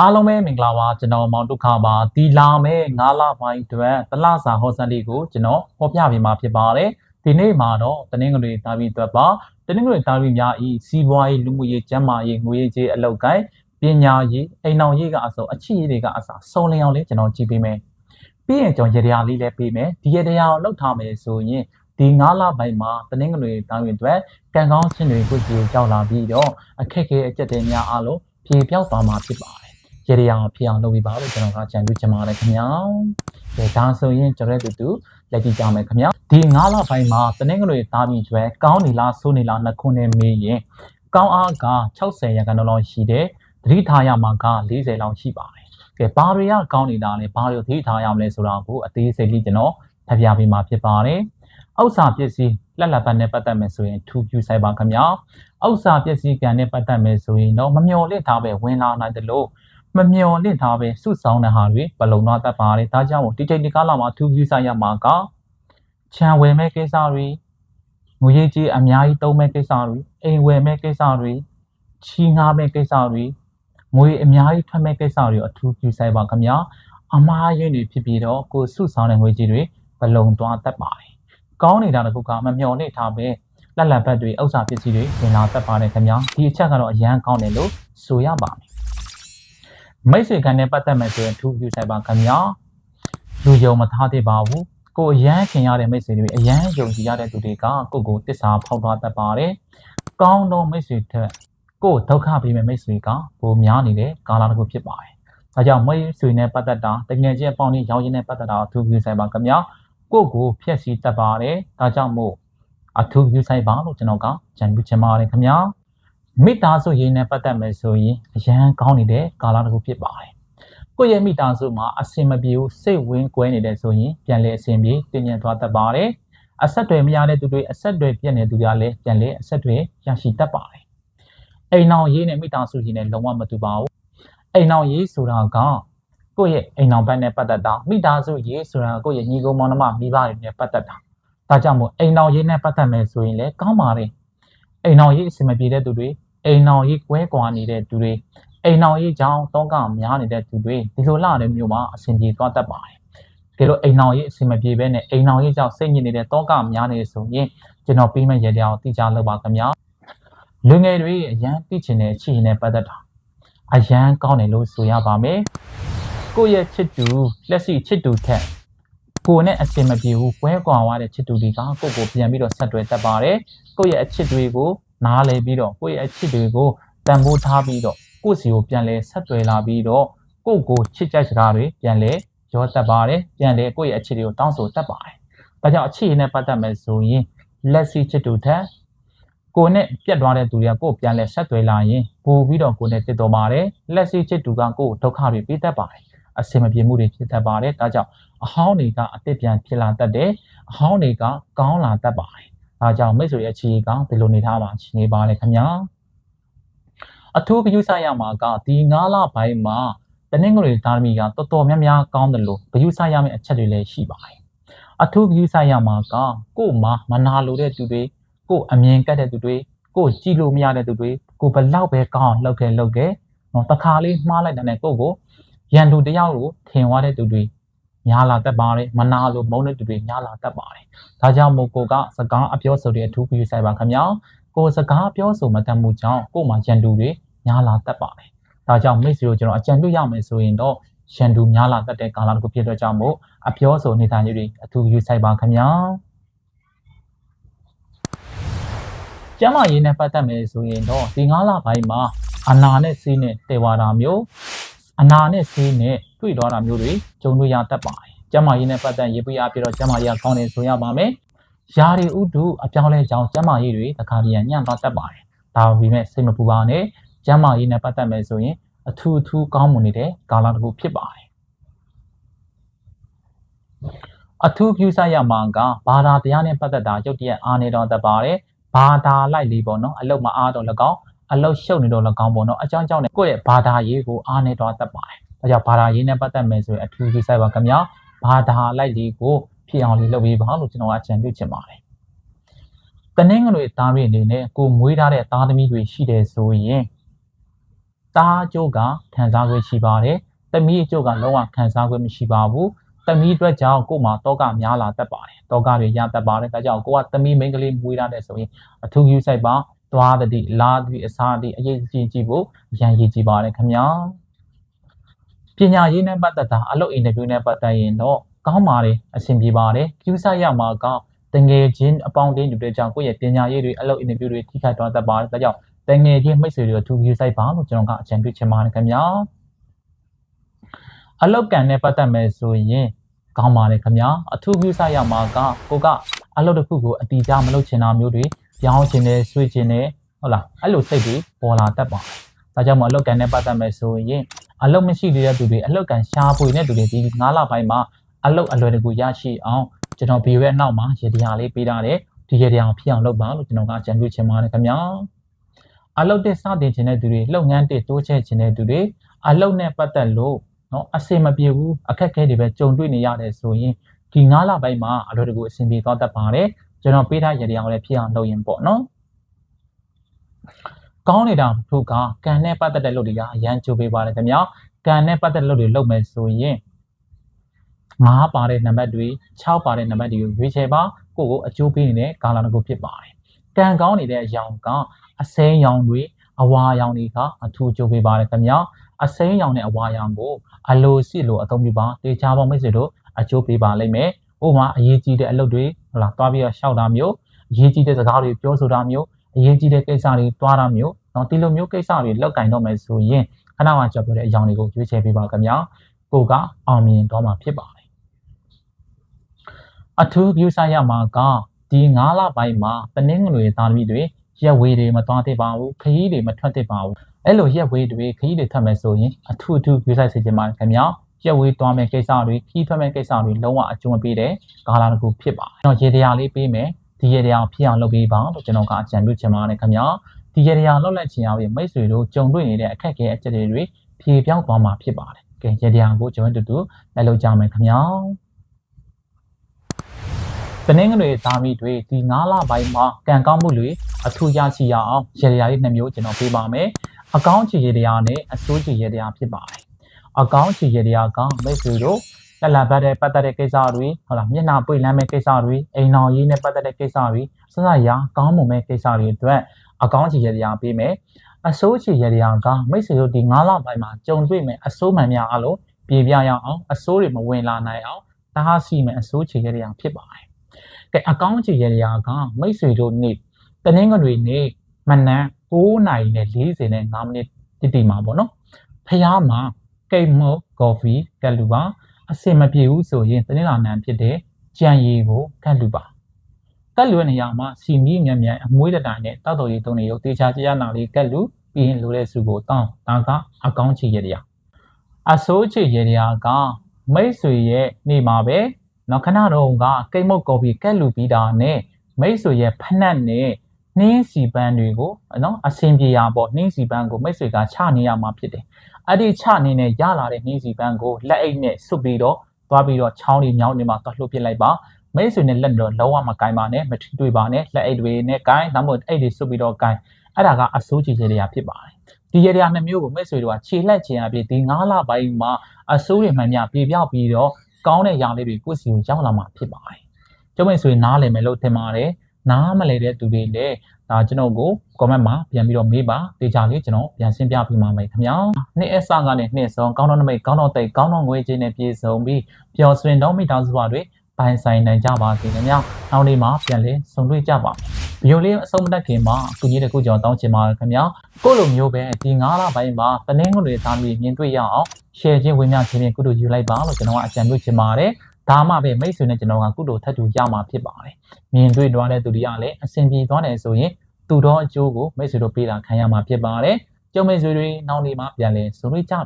အားလုံးပဲမင်္ဂလာပါကျွန်တော်မောင်ဒုက္ခပါဒီလာမဲ့9လပိုင်းအတွက်တလစာဟောစံလေးကိုကျွန်တော်ဟောပြပေးမှာဖြစ်ပါတယ်ဒီနေ့မှာတော့တနင်္ဂနွေတာပြီးအတွက်ပါတနင်္ဂနွေတာပြီးများဤစီးပွားရေးလူမှုရေးကျန်းမာရေးငွေရေးကြေးအလုပ်ကိုင်းပညာရေးအိမ်အောင်ရေးကအစုံအချစ်ရေးတွေကအစားစုံလင်အောင်လေးကျွန်တော်ကြည့်ပေးမယ်ပြီးရင်ကျွန်တော်ရေတရားလေးလည်းပေးမယ်ဒီရေတရားကိုလောက်ထားမယ်ဆိုရင်ဒီ9လပိုင်းမှာတနင်္ဂနွေတာပြီးအတွက်ကံကောင်းခြင်းတွေကိုကြည့်ကြောက်လာပြီးတော့အခက်အခဲအကျက်တွေများအားလုံးဖြေပြောက်သွားမှာဖြစ်ပါတယ်ရေဒီယိုဖြစ်အောင်လုပ်ပြီးပါလို့ကျွန်တော်ကကြံပြုချင်ပါတယ်ခင်ဗျာ။ဒါဆိုရင်ကျွန်တော်တို့လက်ကြည့်ကြမယ်ခင်ဗျာ။ဒီ9လပိုင်းမှာတနင်္ဂနွေသားပြီးကျွဲကောင်းနေလားဆိုးနေလားနှစ်ခုနဲ့မေးရင်ကောင်းအားက60ရာခိုင်နှုန်းလောက်ရှိတယ်။သတိထားရမှာက40လောက်ရှိပါတယ်။ကဲဘာတွေကကောင်းနေတာလဲဘာတွေသတိထားရမလဲဆိုတာကိုအသေးစိတ်လေးကျွန်တော်ဖတ်ပြပေးမှာဖြစ်ပါတယ်။ဥစ္စာပစ္စည်းလက်လက်ပတ်နဲ့ပတ်သက်မယ်ဆိုရင်ထူးပြဆိုင်ပါခင်ဗျာ။ဥစ္စာပစ္စည်းကံနဲ့ပတ်သက်မယ်ဆိုရင်တော့မမျှော်လင့်ထားပဲဝင်လာနိုင်တယ်လို့မမျှော်လင့်ထားပဲစုဆောင်တဲ့ဟာတွေဘလုံတော့တတ်ပါတယ်ဒါကြောင့်ဒီချိန်ဒီကာလမှာထူးပြဆိုင်ရမှာကခြံဝယ်မဲ့ကိစ္စတွေငွေရေးကြီးအများကြီးသုံးမဲ့ကိစ္စတွေအိမ်ဝယ်မဲ့ကိစ္စတွေချီးငှားမဲ့ကိစ္စတွေငွေအများကြီးထွက်မဲ့ကိစ္စတွေအထူးပြဆိုင်ပါခင်ဗျာအမှားရင်းတွေဖြစ်ပြီးတော့ကိုစုဆောင်တဲ့ငွေကြီးတွေဘလုံတော့တတ်ပါတယ်ကောင်းနေတာတခုကမမျှော်လင့်ထားပဲလက်လက်ပတ်တွေဥစ္စာပစ္စည်းတွေဝင်လာတတ်ပါတယ်ခင်ဗျာဒီအချက်ကတော့အရန်ကောင်းတယ်လို့ဆိုရပါမယ်မိတ်ဆွေခံနဲ့ပတ်သက်မယ်ဆိုရင်ထူးပြဆိုင်ပါခင်ဗျာလူယုံမထားသေးပါဘူးကိုအရန်ခင်ရတဲ့မိတ်ဆွေတွေအရန်ယုံကြည်ရတဲ့သူတွေကကိုတစ္ဆာဖောက်သွားတတ်ပါတယ်ကောင်းသောမိတ်ဆွေတဲ့ကိုဒုက္ခပေးမဲ့မိတ်ဆွေကပိုများနေတဲ့ကာလတစ်ခုဖြစ်ပါတယ်ဒါကြောင့်မိတ်ဆွေနဲ့ပတ်သက်တာတကယ်ချင်းအပေါင်းကြီးရောင်းရင်းနဲ့ပတ်သက်တာထူးပြဆိုင်ပါခင်ဗျာကိုဖျက်ဆီးတတ်ပါတယ်ဒါကြောင့်မို့အထူးပြဆိုင်ပါလို့ကျွန်တော်ကကြံပြချင်ပါတယ်ခင်ဗျာမိသားစုရင်းနဲ့ပတ်သက်မယ်ဆိုရင်အရန်ကောင်းနေတဲ့ကာလတစ်ခုဖြစ်ပါတယ်။ကိုယ့်ရဲ့မိသားစုမှာအဆင်မပြေဘူးစိတ်ဝင်းကွဲနေတဲ့ဆိုရင်ပြန်လဲအဆင်ပြေတင်ပြသွားတတ်ပါတယ်။အဆက်တွေမရတဲ့သူတွေအဆက်တွေပြည့်နေသူများလည်းပြန်လဲအဆက်တွေရရှိတတ်ပါတယ်။အိမ်အောင်ရေးနဲ့မိသားစုရင်းနဲ့လုံးဝမတူပါဘူး။အိမ်အောင်ရေးဆိုတာကကိုယ့်ရဲ့အိမ်အောင်ဘက်နဲ့ပတ်သက်တာမိသားစုရေးဆိုတာကိုယ့်ရဲ့ညီကောင်မောင်နှမမိဘတွေနဲ့ပတ်သက်တာ။ဒါကြောင့်မို့အိမ်အောင်ရေးနဲ့ပတ်သက်မယ်ဆိုရင်လည်းကောင်းပါတယ်။အိမ်အောင်ရေးအဆင်မပြေတဲ့သူတွေအိမ်အောင်ရေးကွဲကွာနေတဲ့သူတွေအိမ်အောင်ရေးကြောင့်တောကများနေတဲ့သူတွေဒီလိုလာတဲ့မျိုးမှာအဆင်ပြေသွားတတ်ပါတယ်။ဒီလိုအိမ်အောင်ရေးအဆင်မပြေဘဲနဲ့အိမ်အောင်ရေးကြောင့်စိတ်ညစ်နေတဲ့တောကများနေဆိုရင်ကျွန်တော်ပြီးမဲ့ရတဲ့အောင်တိကျလုပ်ပါခင်ဗျာ။လူငယ်တွေအရန်သိချင်တဲ့အချစ်နဲ့ပတ်သက်တာအရန်ကောင်းတယ်လို့ဆိုရပါမယ်။ကိုယ့်ရဲ့ချစ်သူလက်ရှိချစ်သူထက်ကိုယ်နဲ့အဆင်မပြေဘူးကွဲကွာသွားတဲ့ချစ်သူတွေကကိုပြန်ပြီးတော့ဆက်တွဲတတ်ပါတယ်။ကိုယ့်ရဲ့အချစ်တွေကိုနားလည်ပြီးတော့ကိုယ့်ရဲ့အချစ်တွေကိုတန်ဖိုးထားပြီးတော့ကိုယ့်စီကိုပြန်လဲဆက်သွယ်လာပြီးတော့ကိုချစ်ကြိုက်စကားတွေပြန်လဲရောတတ်ပါတယ်ပြန်လဲကိုယ့်ရဲ့အချစ်တွေကိုတောင်းဆိုတတ်ပါတယ်ဒါကြောင့်အချစ်ရင်းနဲ့ပတ်သက်မယ်ဆိုရင်လက်စီချစ်သူထက်ကိုနဲ့ပြတ်သွားတဲ့သူတွေကကိုပြန်လဲဆက်သွယ်လာရင်ပို့ပြီးတော့ကိုနဲ့တည်တော်ပါတယ်လက်စီချစ်သူကကိုဒုက္ခတွေပေးတတ်ပါတယ်အစင်မပြေမှုတွေဖြစ်တတ်ပါတယ်ဒါကြောင့်အဟောင်းတွေကအစ်စ်ပြန်ဖြစ်လာတတ်တယ်အဟောင်းတွေကကောင်းလာတတ်ပါတယ်ဒါကြောင့်မိတ်ဆွေရဲ့အခြေကဒီလိုနေထားပါချင်နေပါလေခင်ဗျာအထူးဂရုစိုက်ရမှာကဒီ9လပိုင်းမှာတနင်္ဂနွေသားသမီးကတော်တော်များများကောင်းတယ်လို့ဂရုစိုက်ရမယ့်အချက်တွေလည်းရှိပါတယ်အထူးဂရုစိုက်ရမှာကကို့မှာမနာလိုတဲ့သူတွေကို့အမြင်ကတ်တဲ့သူတွေကို့ကြည့်လို့မရတဲ့သူတွေကိုဘလောက်ပဲကောင်းလောက်ခဲ့နော်တခါလေးမှားလိုက်တဲ့ကိုရန်သူတယောက်ကိုထင်သွားတဲ့သူတွေများလာတတ်ပါတယ်မနာလိုမုန်းတဲ့သူတွေများလာတတ်ပါတယ်ဒါကြောင့်မို့ကိုကစကားအပြောဆိုတဲ့အထူးပြုဆိုင်ပါခင်ဗျာကိုစကားပြောဆိုမတတ်မှုကြောင့်ကိုမှရန်သူတွေများလာတတ်ပါတယ်ဒါကြောင့်မိတ်ဆွေတို့ကျွန်တော်အကြံပြုရမယ်ဆိုရင်တော့ရန်သူများလာတတ်တဲ့ကာလတစ်ခုဖြစ်တဲ့ကြောင့်မို့အပြောဆိုနေထိုင်တွေအထူးပြုဆိုင်ပါခင်ဗျာကျမရေးနဲ့ပတ်သက်မယ်ဆိုရင်တော့ဒီ9လပိုင်းမှာအနာနဲ့ဆေးနဲ့တေဝါတာမျိုးအနာနဲ့ဆေးနဲ့တွေ့တော့တာမျိုးတွေကြုံတွေ့ရတတ်ပါတယ်ကျမရေးနဲ့ပတ်သက်ရေးပြအပြတော့ကျမရေးကောင်းတယ်ဆိုရပါမယ်ယာရီဥတုအပြောင်းလဲကြောင်းကျမရေးတွေတခါပြန်ညံ့သွားတတ်ပါတယ်ဒါပေမဲ့စိတ်မပူပါနဲ့ကျမရေးနဲ့ပတ်သက်မယ်ဆိုရင်အထူးကောင်းမွန်နေတဲ့ကာလတစ်ခုဖြစ်ပါတယ်အထူးပြုဆိုင်ရမှာကဘာသာတရားနဲ့ပတ်သက်တာရုပ်တရက်အားနေတော့တတ်ပါတယ်ဘာသာလိုက်လေးပေါ့နော်အလုတ်မအားတော့၎င်းအလုတ်ရှုပ်နေတော့၎င်းပေါ့နော်အကြောင်းကြောင့်နဲ့ကိုယ့်ရဲ့ဘာသာရေးကိုအားနေတော့တတ်ပါတယ်ဒါကြောင့်ဘာသာရေးနဲ့ပတ်သက်မယ်ဆိုရင်အထူးပြုဆိုင်ပါခင်ဗျာဘာသာလိုက်လေးကိုဖြစ်အောင်လေးလုပ်ပေးပါလို့ကျွန်တော်အကြံပြုချင်ပါတယ်တနင်္ဂနွေသားတွေအနေနဲ့ကိုမွေးထားတဲ့သားသမီးတွေရှိတယ်ဆိုရင် တာကျိုးကခံစားခွင့်ရှိပါတယ်သမီးအကျိုးကလုံးဝခံစားခွင့်မရှိပါဘူးသမီးအတွက်ကြောင့်ကို့မှာတောကများလာတတ်ပါတယ်တောကတွေရတတ်ပါတယ်ဒါကြောင့်ကိုကသမီးမိန်းကလေးမွေးရတဲ့ဆိုရင်အထူးယူဆိုင်ပါသွားတဲ့လာတဲ့အစားအရေးကြီးကြည့်ဖို့ရန်ရည်ကြည့်ပါတယ်ခင်ဗျာပညာရေးနဲ့ပတ်သက်တာအလုပ်အင်တာဗျူးနဲ့ပတ်သက်ရင်တော့ကောင်းပါတယ်အဆင်ပြေပါတယ်ကျူးဆိုင်ရမှာကတငယ်ချင်းအပေါင်းအသင်းတွေကြောင့်ကိုယ့်ရဲ့ပညာရေးတွေအလုပ်အင်တာဗျူးတွေထိခိုက်သွားတတ်ပါတယ်ဒါကြောင့်တငယ်ချင်းမိတ်ဆွေတွေအထူးယူဆိုင်ပါလို့ကျွန်တော်ကအကြံပြုချင်ပါတယ်ခင်ဗျာအလုပ်ကန်နဲ့ပတ်သက်မယ်ဆိုရင်ကောင်းပါတယ်ခင်ဗျာအထူးယူဆိုင်ရမှာကကိုကအလုပ်တစ်ခုကိုအတီးကြမလုပ်ချင်တာမျိုးတွေပြောင်းချင်တယ်ဆွေးချင်တယ်ဟုတ်လားအဲ့လိုစိတ်တွေပေါ်လာတတ်ပါတယ်ဒါကြောင့်မအလုပ်ကန်နဲ့ပတ်သက်မယ်ဆိုရင်အလုပ်မရှိတဲ့သူတွေအလုပ်ကန်ရှားပွေတဲ့သူတွေဒီ9လပိုင်းမှာအလုပ်အလွယ်တကူရရှိအောင်ကျွန်တော်ဗီဒီယိုရဲ့အနောက်မှာရေတရားလေးပေးထားတယ်ဒီရေတရားဖြစ်အောင်လုပ်ပါလို့ကျွန်တော်ကအကြံပြုချင်ပါတယ်ခင်ဗျာအလုပ်တစ်စတင်ခြင်းတဲ့သူတွေလုပ်ငန်းတစ်တိုးချဲ့ခြင်းတဲ့သူတွေအလုပ်နဲ့ပတ်သက်လို့နော်အစင်မပြေဘူးအခက်အခဲတွေပဲကြုံတွေ့နေရတယ်ဆိုရင်ဒီ9လပိုင်းမှာအလွယ်တကူအဆင်ပြေသွားတတ်ပါတယ်ကျွန်တော်ပေးထားရေတရားကိုလည်းဖြစ်အောင်လုပ်ရင်ပေါ့နော်ကောင်းနေတာတို့ကကန်နဲ့ပတ်သက်တဲ့လုပ်တွေကအရန်ကြိုးပေးပါတယ်ခင်ဗျာကန်နဲ့ပတ်သက်တဲ့လုပ်တွေလုပ်မယ်ဆိုရင်9ပါတဲ့နံပါတ်တွေ6ပါတဲ့နံပါတ်တွေကိုရွေးချယ်ပါကိုကိုအကျိုးပေးနေတဲ့ကာလတစ်ခုဖြစ်ပါတယ်ကန်ကောင်းနေတဲ့အရောင်ကအစိမ်းရောင်တွေအဝါရောင်တွေကအထူးကြိုးပေးပါတယ်ခင်ဗျာအစိမ်းရောင်နဲ့အဝါရောင်ကိုအလိုစီလိုအသုံးပြုပါတေချာပေါင်းမိတ်ဆွေတို့အကျိုးပေးပါလိမ့်မယ်ဥပမာအရေးကြီးတဲ့အလုပ်တွေဟုတ်လားတွားပြီးတော့ရှောက်တာမျိုးအရေးကြီးတဲ့စကားတွေပြောဆိုတာမျိုးအရေးကြီးတဲ့ကိစ္စတွေတွားတာမျိုးနော်ဒီလိုမျိုးကိစ္စတွေလောက်ကင်တော့မယ်ဆိုရင်ခဏမှကြောက်ပြတဲ့အကြောင်းတွေကိုရွေးချယ်ပေးပါခင်ဗျာကိုကအောင်မြင်တော့မှာဖြစ်ပါတယ်အထူးပြုဆိုင်ရမှာကဒီ9လပိုင်းမှာတနင်္ဂနွေသားသမီးတွေရက်ဝေးတွေမသွားသင့်ပါဘူးခရီးတွေမထွက်သင့်ပါဘူးအဲ့လိုရက်ဝေးတွေခရီးတွေထွက်မယ်ဆိုရင်အထူးပြုဆိုင်စေချင်ပါတယ်ခင်ဗျာရက်ဝေးသွားမယ်ကိစ္စတွေခီးထွက်မယ်ကိစ္စတွေလုံးဝအကျုံးမပေးတဲ့ကာလတစ်ခုဖြစ်ပါတယ်ကျွန်တော်ရေတရားလေးပေးမယ်ဒီရေတရားဖြစ်အောင်လုပ်ပေးပါလို့ကျွန်တော်ကအကြံပြုချင်ပါတယ်ခင်ဗျာဒီရေတရားလောက်လက်ချင်အောင်မိတ်ဆွေတို့ကြုံတွေ့နေတဲ့အခက်အခဲအကျက်တွေဖြေပြောင်းသွားမှာဖြစ်ပါတယ်ကဲရေတရားကိုကျွန်တော်တူလက်လုပ်ကြမယ်ခင်ဗျာတနင်္ဂနွေသားမီတွေဒီ9လပိုင်းမှာကံကောင်းမှုတွေအထူးရရှိရအောင်ရေတရားလေး2မျိုးကျွန်တော်ပေးပါမယ်အကောင်းချီရေတရားနဲ့အဆိုးချီရေတရားဖြစ်ပါတယ်အကောင်းချီရေတရားကမိတ်ဆွေတို့လက်လာပတ်တဲ့ကိစ္စတွေဟုတ်လားမျက်နှာပွေလမ်းမဲ့ကိစ္စတွေအိမ်တော်ရေးနဲ့ပတ်သက်တဲ့ကိစ္စတွေစစရာကောင်းမွန်မဲ့ကိစ္စတွေအတွက်အကောင်းချီရေတရားပေးမယ်အဆိုးချီရေတရားကမိတ်ဆွေတို့ဒီ9လပိုင်းမှာကြုံတွေ့မယ်အဆိုးမှန်များအလို့ပြေပြရအောင်အဆိုးတွေမဝင်လာနိုင်အောင်တားဆီးမယ်အဆိုးချီရေတရားဖြစ်ပါတယ်ကဲအကောင်းချီရေတရားကမိတ်ဆွေတို့နေ့တနင်္ဂနွေနေ့မနက်9:45မိနစ်တိမှာပေါ့နော်ဖျားမှာကိတ်မို့ကော်ဖီကတ်လူပါအစင်မပြေဘူးဆိုရင်တနင်္လာနေ့ဖြစ်တဲ့ကြံရည်ကိုကတ်လူပါကတ်လူရဲ့နေရာမှာစီမီမြန်မြန်အမွှေးတိုင်နဲ့တောက်တော်ရည်သုံးနေရုပ်တေချာကြရနာလေးကတ်လူပြီးရင်လိုတဲ့စုကိုတောင်းဒါကအကောင်းချီရတရားအဆိုးချီရတရားကမိတ်ဆွေရဲ့နေမှာပဲနောက်ခဏတော့ကကိတ်မို့ကော်ဖီကတ်လူပြီးတာနဲ့မိတ်ဆွေရဲ့ဖက်နှက်နဲ့နှင်းစီပန်းတွေကိုနော်အစင်ပြေရပေါ့နှင်းစီပန်းကိုမိတ်ဆွေကချနေရမှာဖြစ်တယ်အဲ့ဒီချနေနဲ့ရလာတဲ့နှင်းစီပန်းကိုလက်အိတ်နဲ့စွပ်ပြီးတော့သွားပြီးတော့ချောင်းတွေမြောင်းတွေမှာသွားလှုပ်ပစ်လိုက်ပါမိတ်ဆွေနဲ့လက်တော့လုံးဝမကိုင်းပါနဲ့မထိတွေ့ပါနဲ့လက်အိတ်တွေနဲ့ကိုင်းနောက်မှအိတ်တွေစွပ်ပြီးတော့ကိုင်းအဲ့ဒါကအဆိုးချီရေတရားဖြစ်ပါတယ်ဒီရေတရား2မျိုးကိုမိတ်ဆွေတို့ကခြေလက်ချင်အဖြစ်ဒီ9လပိုင်းမှာအဆိုးတွေမှန်များပြေပြောက်ပြီးတော့ကောင်းတဲ့ຢာလေးတွေကိုယ့်စီကိုရောက်လာမှာဖြစ်ပါတယ်ကျုံမိတ်ဆွေနားလည်မယ်လို့ထင်ပါတယ်နားမလည်တဲ့သူတွေလည်းဒါကျွန်တော်ကို comment မှာပြန်ပြီးတော့မေးပါတေချာလေးကျွန်တော်ပြန်ရှင်းပြပေးပါမယ်ခင်ဗျာနှစ်အစကနေနှစ်ဆုံးကောင်းတော့နမိတ်ကောင်းတော့တိတ်ကောင်းတော့ငွေချင်းနဲ့ပြည့်စုံပြီးပျော်ရွှင်တော့မိသားစုတွေပိုင်ဆိုင်နိုင်ကြပါစေခင်ဗျာနောက်နေ့မှာပြန်လည်ဆုံတွေ့ကြပါဗီဒီယိုလေးအဆုံးမတက်ခင်မှာအကူကြီးတစ်ခုကြောင့်တောင်းချင်ပါခင်ဗျာကိုလိုမျိုးပဲဒီ9လပိုင်းမှာတနင်္ဂနွေသားမီမြင်တွေ့ရအောင် share ချင်းဝင်မြချင်းဖြင့်ကုတို့ယူလိုက်ပါလို့ကျွန်တော်ကအကြံပြုချင်ပါတယ်ဒါမှပဲမိတ်ဆွေနဲ့ကျွန်တော်ကကုတို့ထပ်တူရမှာဖြစ်ပါတယ်မြင်တွေ့သွားတဲ့သူတွေကလည်းအဆင်ပြေသွားတယ်ဆိုရင်သူတော်အကျိုးကိုမိတ်ဆွေတို့ပေးတာခံရမှာဖြစ်ပါတယ်ကျုံမိတ်ဆွေတွေနောက်နေ့မှာပြန်လဲဆုံတွေ့ကြပါ